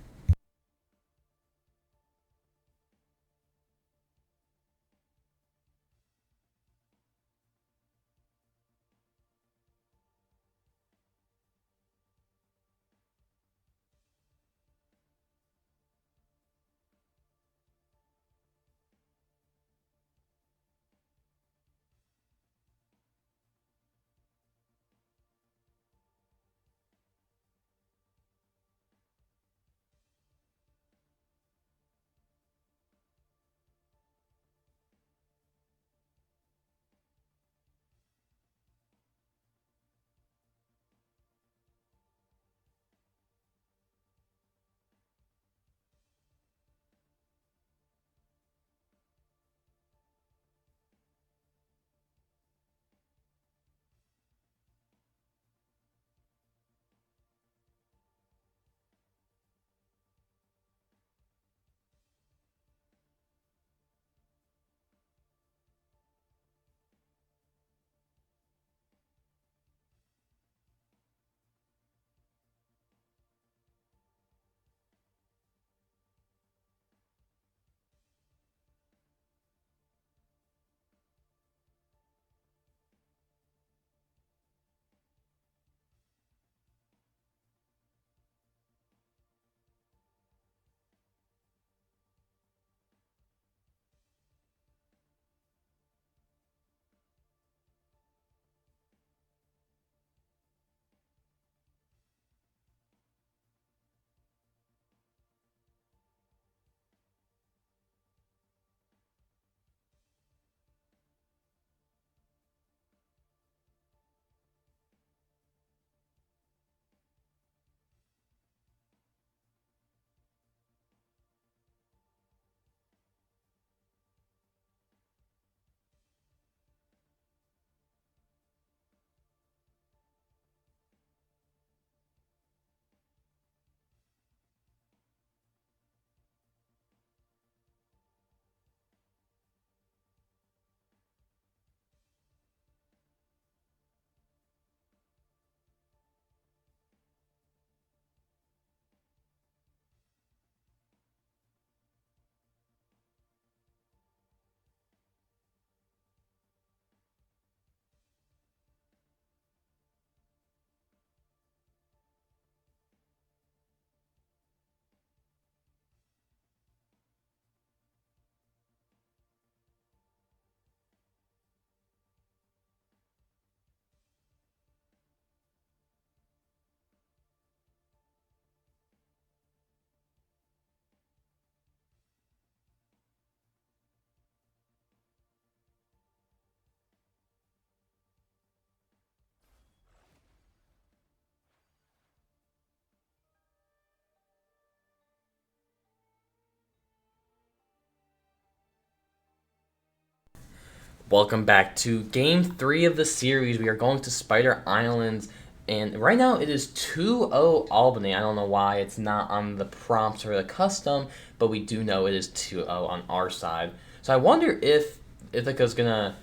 Welcome back to Game 3 of the series. We are going to Spider Islands, and right now it is 2-0 Albany. I don't know why it's not on the prompts or the custom, but we do know it is 2-0 on our side. So I wonder if Ithaca's going to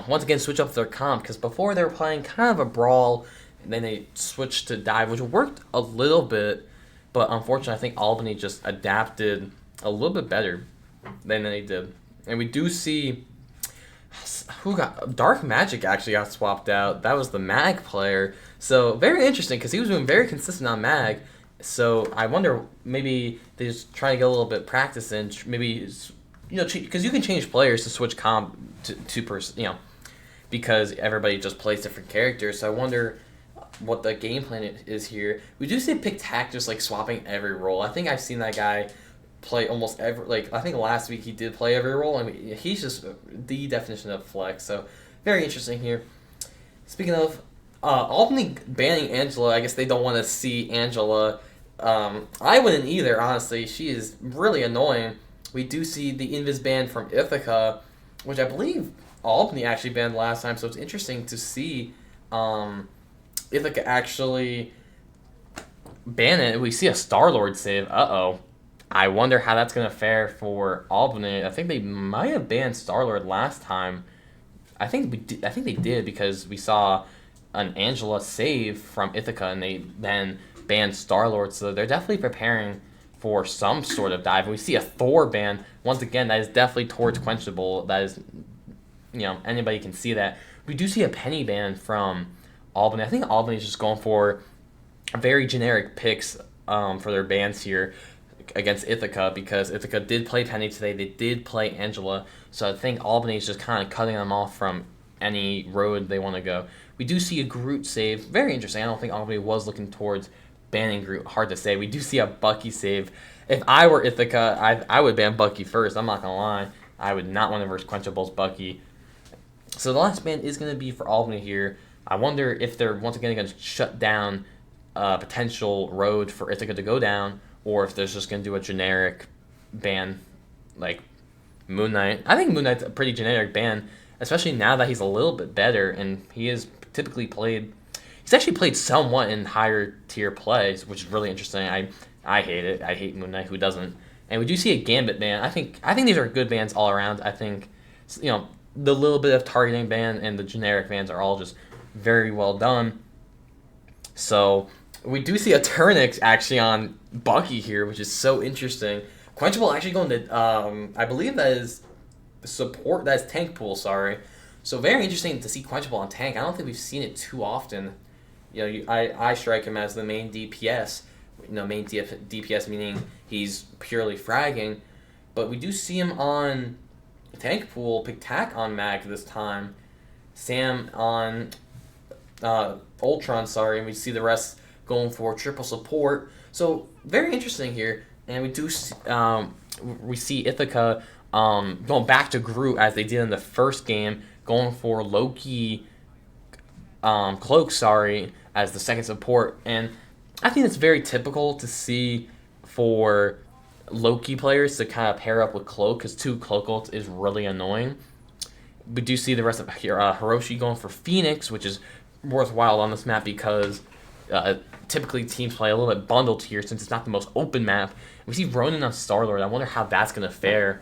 once again switch up their comp, because before they were playing kind of a brawl, and then they switched to dive, which worked a little bit, but unfortunately I think Albany just adapted a little bit better than they did. And we do see who got Dark Magic actually got swapped out. That was the Mag player. So very interesting because he was doing very consistent on Mag. So I wonder maybe they just try to get a little bit practice in. Maybe because you can change players to switch comp to because everybody just plays different characters. So I wonder what the game plan is here. We do see Pictac just like swapping every role. I think I've seen that guy play almost every, I think last week he did play every role. I mean, he's just the definition of flex. So very interesting here. Speaking of Albany banning Angela, I guess they don't want to see Angela. I wouldn't either, honestly. She is really annoying. We do see the Invis ban from Ithaca, which I believe Albany actually banned last time. So it's interesting to see Ithaca actually ban it. We see a Star-Lord save. I wonder how that's going to fare for Albany. I think they might have banned Star-Lord last time. I think they did because we saw an Angela save from Ithaca and they then banned Star-Lord. So they're definitely preparing for some sort of dive. We see a Thor ban. Once again, that is definitely towards Quenchable. That is, anybody can see that. We do see a Penny ban from Albany. I think Albany is just going for very generic picks for their bans here against Ithaca, because Ithaca did play Penny today. They did play Angela. So I think Albany is just kind of cutting them off from any road they want to go. We do see a Groot save. Very interesting. I don't think Albany was looking towards banning Groot. Hard to say. We do see a Bucky save. If I were Ithaca, I would ban Bucky first. I'm not going to lie. I would not want to verse Quenchable's Bucky. So the last ban is going to be for Albany here. I wonder if they're once again going to shut down a potential road for Ithaca to go down, or if they're just going to do a generic ban like Moon Knight. I think Moon Knight's a pretty generic ban, especially now that he's a little bit better, and he is typically played... He's actually played somewhat in higher tier plays, which is really interesting. I hate it. I hate Moon Knight. Who doesn't? And we do see a Gambit ban. I think these are good bans all around. I think the little bit of targeting ban and the generic bans are all just very well done. So we do see a Turnix actually on Bucky here, which is so interesting. Quenchable actually going to, I believe that is support, that is tank pool, sorry. So very interesting to see Quenchable on tank. I don't think we've seen it too often. I strike him as the main DPS. Main DPS meaning he's purely fragging. But we do see him on tank pool, Pictac on Mag this time. Sam on Ultron, sorry, and we see the rest going for triple support. So very interesting here, and we see Ithaca going back to Groot as they did in the first game, going for Loki Cloak, as the second support, and I think it's very typical to see for Loki players to kind of pair up with Cloak, because 2 Cloak ults is really annoying. We do see the rest of Hiroshi going for Phoenix, which is worthwhile on this map because typically teams play a little bit bundled here since it's not the most open map. We see Ronin on Star-Lord. I wonder how that's going to fare.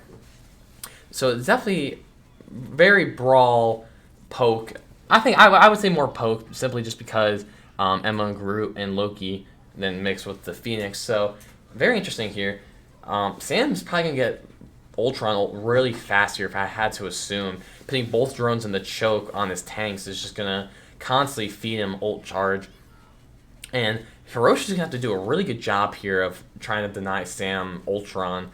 So it's definitely very brawl, poke. I think I would say more poke, simply just because Emma and Groot and Loki then mixed with the Phoenix. So very interesting here. Sam's probably going to get Ultron ult really fast here if I had to assume. Putting both drones in the choke on his tanks is just going to constantly feed him ult charge. And Hiroshi's going to have to do a really good job here of trying to deny Sam Ultron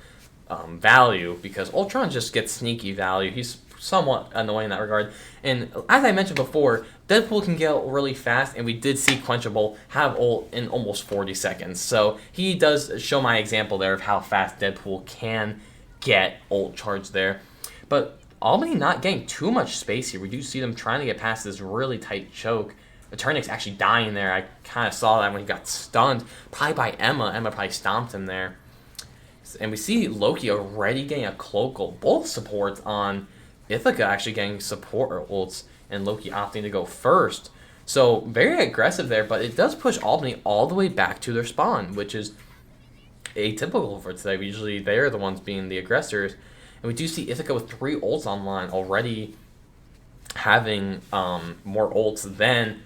value, because Ultron just gets sneaky value. He's somewhat annoying in that regard. And as I mentioned before, Deadpool can get ult really fast, and we did see Quenchable have ult in almost 40 seconds. So he does show my example there of how fast Deadpool can get ult charge there. But Albany not getting too much space here. We do see them trying to get past this really tight choke. Eternix actually dying there. I kind of saw that when he got stunned, probably by Emma. Emma probably stomped him there. And we see Loki already getting a cloak ult. Both supports on Ithaca actually getting support ults and Loki opting to go first. So very aggressive there, but it does push Albany all the way back to their spawn, which is atypical for today. Usually they're the ones being the aggressors. And we do see Ithaca with 3 ults online already having more ults than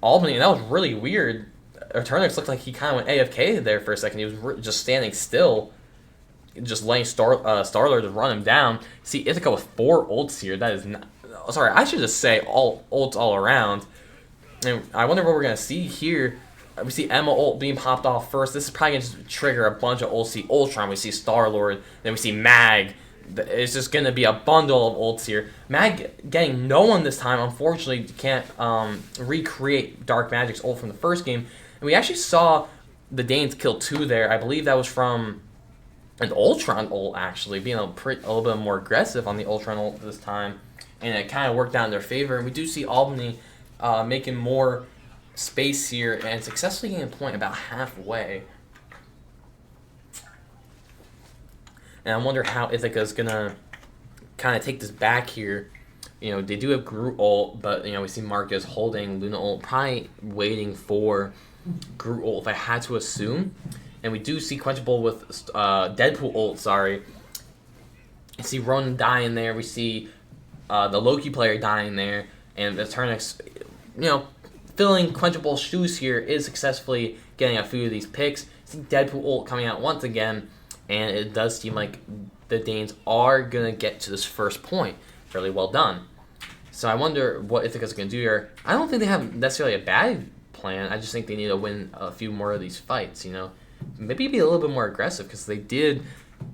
Albany. And that was really weird. Eternix looked like he kind of went AFK there for a second. He was just standing still, just letting Starlord to run him down. See Ithaca with 4 ults here. That is not... Sorry, I should just say all ults all around. And I wonder what we're going to see here. We see Emma ult being popped off first. This is probably going to trigger a bunch of ults. See Ultron, we see Star-Lord, then we see Mag. It's just going to be a bundle of ults here. Mag getting no one this time. Unfortunately, can't recreate Dark Magic's ult from the first game. And we actually saw the Danes kill 2 there. I believe that was from an Ultron ult, actually, being a little bit more aggressive on the Ultron ult this time. And it kind of worked out in their favor. And we do see Albany making more space here and successfully getting a point about halfway. And I wonder how Ithaca is going to kind of take this back here. You know, they do have Groot ult, but, you know, we see Marcus holding Luna ult, probably waiting for Groot ult, if I had to assume. And we do see Quenchable with Deadpool ult, sorry. We see Ronan dying there. We see the Loki player dying there. And the Eternix, you know, filling Quenchable's shoes here is successfully getting a few of these picks. See Deadpool ult coming out once again. And it does seem like the Danes are going to get to this first point. Fairly well done. So I wonder what Ithaca's going to do here. I don't think they have necessarily a bad plan. I just think they need to win a few more of these fights, you know. Maybe be a little bit more aggressive because they did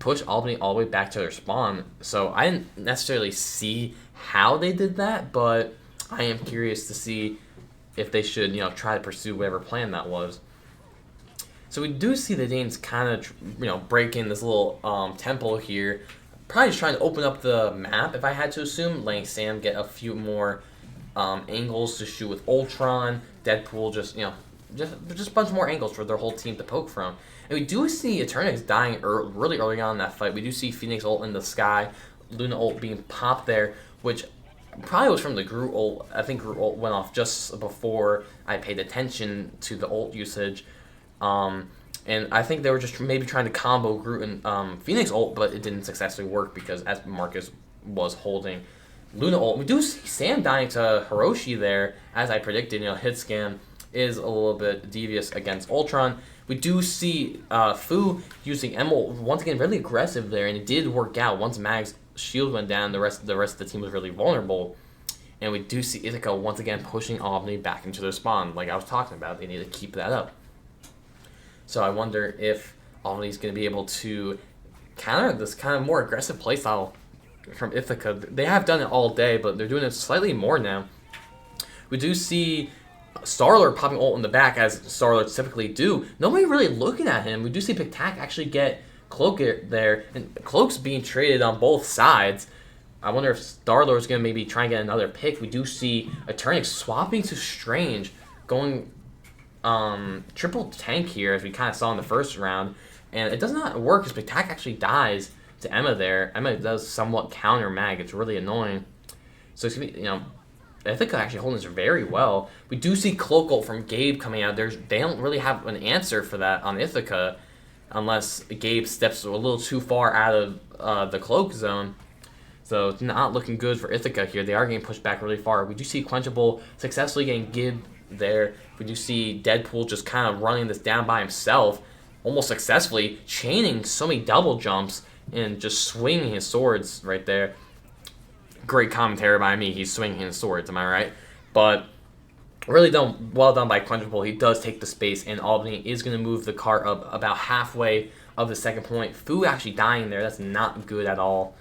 push Albany all the way back to their spawn. So I didn't necessarily see how they did that, but I am curious to see if they should, you know, try to pursue whatever plan that was. So we do see the Danes kind of, you know, breaking this little temple here. Probably just trying to open up the map, if I had to assume, letting Sam get a few more angles to shoot with Ultron. Deadpool just, you know, just a bunch more angles for their whole team to poke from. And we do see Eternix dying really early on in that fight. We do see Phoenix ult in the sky, Luna ult being popped there, which probably was from the Groot ult. I think Groot ult went off just before I paid attention to the ult usage. And I think they were just maybe trying to combo Groot and Phoenix ult, but it didn't successfully work because as Marcus was holding Luna ult. We do see Sam dying to Hiroshi there, as I predicted. You know, hit scan is a little bit devious against Ultron. We do see Fu using Emma once again really aggressive there, and it did work out. Once Mag's shield went down, the rest of the team was really vulnerable. And we do see Ithaca once again pushing Albany back into their spawn, like I was talking about. They need to keep that up. So I wonder if Albany's going to be able to counter this kind of more aggressive playstyle from Ithaca. They have done it all day, but they're doing it slightly more now. We do see Star-Lord popping ult in the back, as Star-Lords typically do. Nobody really looking at him. We do see Pictac actually get Cloak there, and Cloak's being traded on both sides. I wonder if Star-Lord's going to maybe try and get another pick. We do see Eternix swapping to Strange, going triple tank here, as we kind of saw in the first round, and it does not work because Pictac actually dies to Emma there. Emma does somewhat counter Mag. It's really annoying. So it's gonna be, you know, Ithaca actually holding this very well. We do see Cloak ult from Gabe coming out. They don't really have an answer for that on Ithaca, unless Gabe steps a little too far out of the cloak zone. So it's not looking good for Ithaca here. They are getting pushed back really far. We do see Quenchable successfully getting Gib there. We do see Deadpool just kind of running this down by himself, almost successfully, chaining so many double jumps and just swinging his swords right there. Great commentary by me. He's swinging his swords, am I right? But really well done by Quenchable. He does take the space, and Albany is going to move the cart up about halfway of the second point. Fu actually dying there. That's not good at all.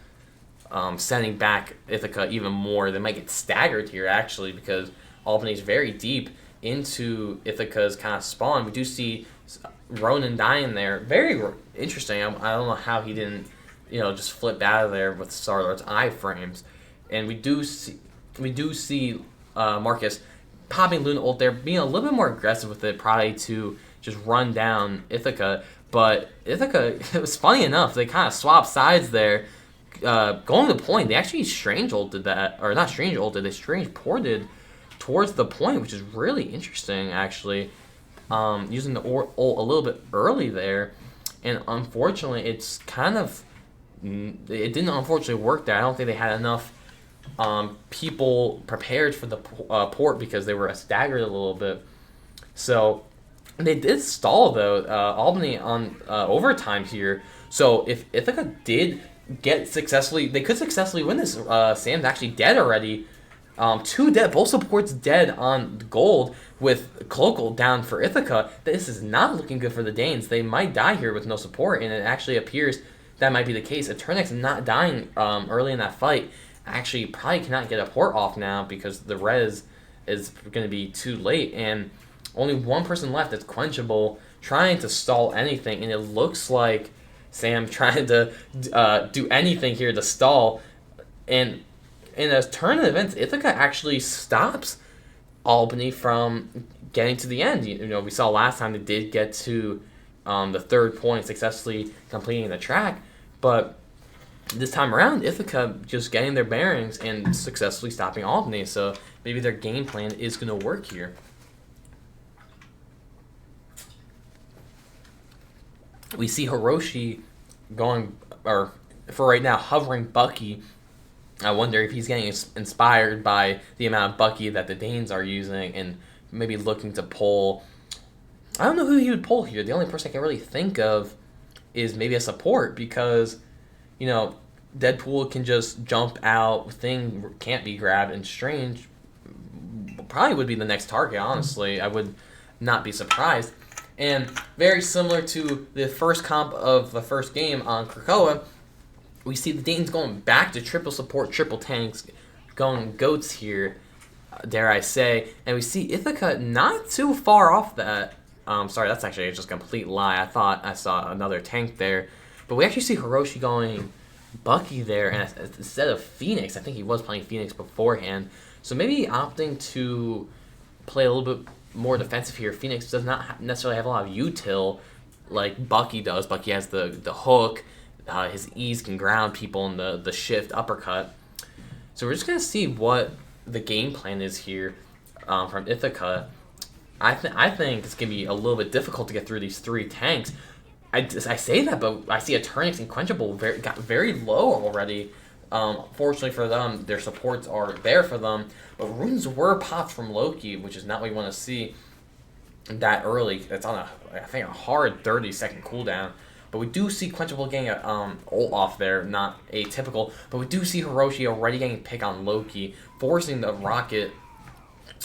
Sending back Ithaca even more. They might get staggered here, actually, because Albany's very deep into Ithaca's kind of spawn. We do see Ronan dying there. Very interesting. I don't know how he didn't, you know, just flip out of there with Star-Lord's iframes. And we do see Marcus popping Luna ult there, being a little bit more aggressive with it, probably to just run down Ithaca. But Ithaca, it was funny enough, they kind of swapped sides there, going to the point. They actually strange ulted that, or not strange ulted, they strange ported towards the point, which is really interesting, actually. Using the ult a little bit early there, and unfortunately, it didn't unfortunately work there. I don't think they had enough people prepared for the port because they were staggered a little bit. So they did stall though, Albany on overtime here. So if Ithaca did get successfully, they could successfully win this. Sam's actually dead already. 2 dead, both supports dead on gold with Cloakle down for Ithaca. This is not looking good for the Danes. They might die here with no support, and it actually appears that might be the case. Eternix not dying early in that fight actually probably cannot get a port off now because the res is going to be too late, and only one person left that's quenchable trying to stall anything, and it looks like Sam trying to do anything here to stall. And in a turn of events, Ithaca actually stops Albany from getting to the end. You know, we saw last time they did get to the 3rd point, successfully completing the track, but this time around, Ithaca just getting their bearings and successfully stopping Albany. So maybe their game plan is going to work here. We see Hiroshi going, or for right now, hovering Bucky. I wonder if he's getting inspired by the amount of Bucky that the Danes are using and maybe looking to pull. I don't know who he would pull here. The only person I can really think of is maybe a support because, you know, Deadpool can just jump out, Thing can't be grabbed, and Strange probably would be the next target, honestly. I would not be surprised. And very similar to the first comp of the first game on Krakoa, we see the Danes going back to triple support, triple tanks, going goats here, dare I say. And we see Ithaca not too far off that. Sorry, that's actually just a complete lie. I thought I saw another tank there. But we actually see Hiroshi going Bucky there, and instead of Phoenix, I think he was playing Phoenix beforehand. So maybe opting to play a little bit more defensive here. Phoenix does not necessarily have a lot of util like Bucky does. Bucky has the hook. His ease can ground people in the shift uppercut. So we're just going to see what the game plan is here from Ithaca. I think it's going to be a little bit difficult to get through these 3 tanks. I say that, but I see Eternix and Quenchable got very low already. Fortunately for them, their supports are there for them. But runes were popped from Loki, which is not what you want to see that early. It's on I think a hard 30-second cooldown. But we do see Quenchable getting a ult off there, not atypical. But we do see Hiroshi already getting pick on Loki, forcing the rocket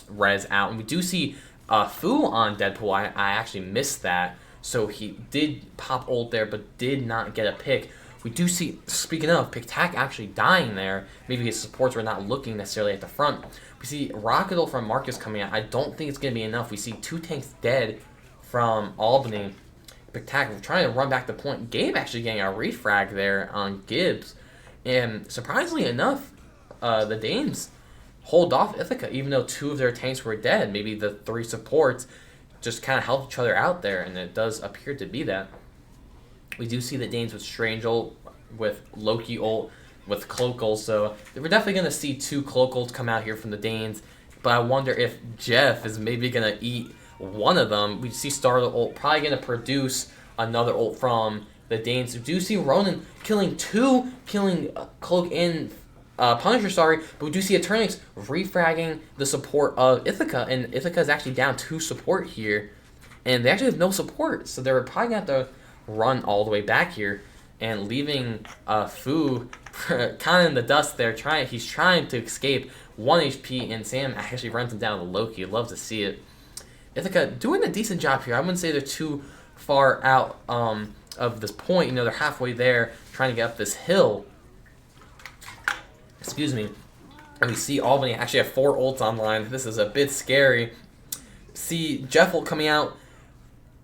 res out. And we do see Fu on Deadpool. I actually missed that. So he did pop ult there, but did not get a pick. We do see, speaking of, Pictac actually dying there. Maybe his supports were not looking necessarily at the front. We see Rocket ult from Marcus coming out. I don't think it's going to be enough. We see 2 tanks dead from Albany. Pictac trying to run back the point. Gabe actually getting a refrag there on Gibbs. And surprisingly enough, the Danes hold off Ithaca, even though 2 of their tanks were dead. Maybe the 3 supports just kind of help each other out there, and it does appear to be that. We do see the Danes with Strange ult, with Loki ult, with Cloak ult, so we're definitely going to see 2 Cloak ults come out here from the Danes, but I wonder if Jeff is maybe going to eat one of them. We see Startle ult probably going to produce another ult from the Danes. We do see Ronan killing Cloak and Punisher, but we do see Eternix refragging the support of Ithaca, and Ithaca is actually down 2 support here, and they actually have no support, so they're probably going to have to run all the way back here, and leaving Fu kind of in the dust there. He's trying to escape 1 HP, and Sam actually runs him down with Loki. Love to see it. Ithaca doing a decent job here. I wouldn't say they're too far out of this point. You know, they're halfway there, trying to get up this hill. Excuse me. And we see Albany actually have 4 ults online. This is a bit scary. See Jeff ult coming out.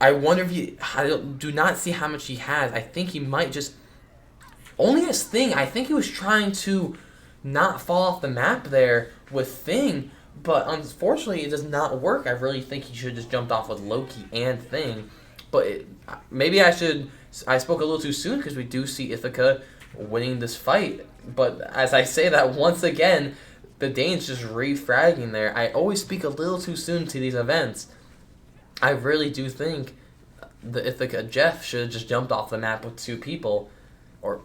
I wonder if I do not see how much he has. I think he might just only his Thing. I think he was trying to not fall off the map there with Thing, but unfortunately it does not work. I really think he should have just jumped off with Loki and Thing. But maybe I spoke a little too soon, because we do see Ithaca winning this fight. But as I say that once again, the Danes just refragging there. I always speak a little too soon to these events. I really do think the Ithaca Jeff should have just jumped off the map with 2 people, or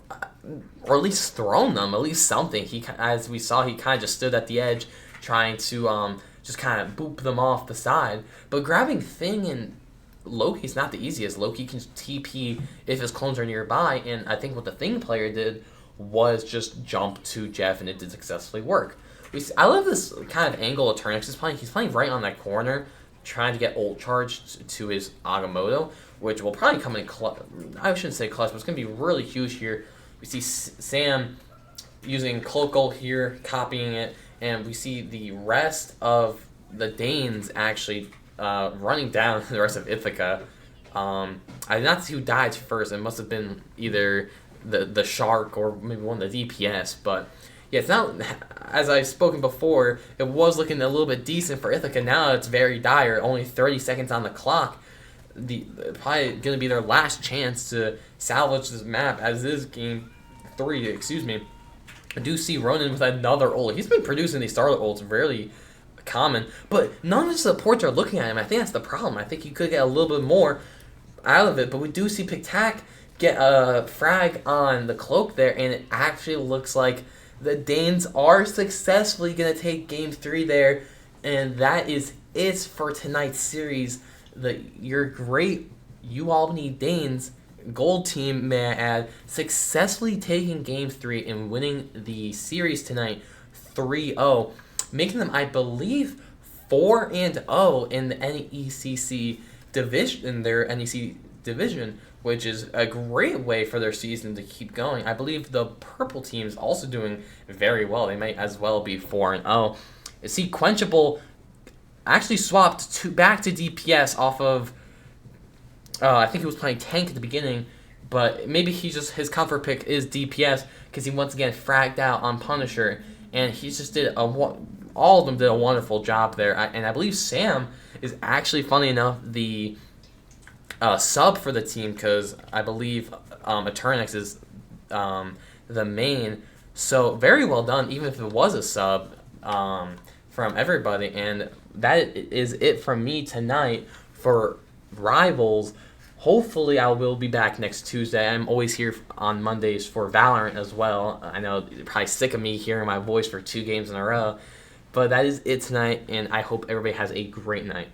at least thrown them, at least something. He, as we saw, he kind of just stood at the edge trying to just kind of boop them off the side. But grabbing Thing and Loki's not the easiest. Loki can TP if his clones are nearby, and I think what the Thing player did was just jump to Jeff, and it did successfully work. I love this kind of angle Eternix is playing. He's playing right on that corner, trying to get ult charged to his Agamotto, which will probably come in I shouldn't say clutch, but it's going to be really huge here. We see Sam using Cloak ult here, copying it, and we see the rest of the Danes actually running down the rest of Ithaca. I did not see who died first. It must have been either the Shark or maybe one of the DPS, but yeah, it's not, as I've spoken before, it was looking a little bit decent for Ithaca. Now it's very dire, only 30 seconds on the clock. Probably going to be their last chance to salvage this map, as is game 3, excuse me. I do see Ronan with another ult. He's been producing these starter ults really common, but none of the supports are looking at him. I think that's the problem. I think you could get a little bit more out of it, but we do see Pictac get a frag on the Cloak there, and it actually looks like the Danes are successfully going to take Game 3 there, and that is it for tonight's series. Your great UAlbany Danes gold team, may I add, successfully taking Game 3 and winning the series tonight 3-0, making them, I believe, 4-0 in the NECC division, in their NEC division, which is a great way for their season to keep going. I believe the purple team is also doing very well. They might as well be 4-0. Sequential actually swapped back to DPS off of, I think he was playing tank at the beginning, but maybe his comfort pick is DPS because he once again fragged out on Punisher, and he just did all of them did a wonderful job there. And I believe Sam is actually, funny enough, the sub for the team, because I believe Eternix is the main. So very well done, even if it was a sub from everybody. And that is it from me tonight for Rivals. Hopefully I will be back next Tuesday. I'm always here on Mondays for Valorant as well. I know you're probably sick of me hearing my voice for 2 games in a row. But that is it tonight, and I hope everybody has a great night.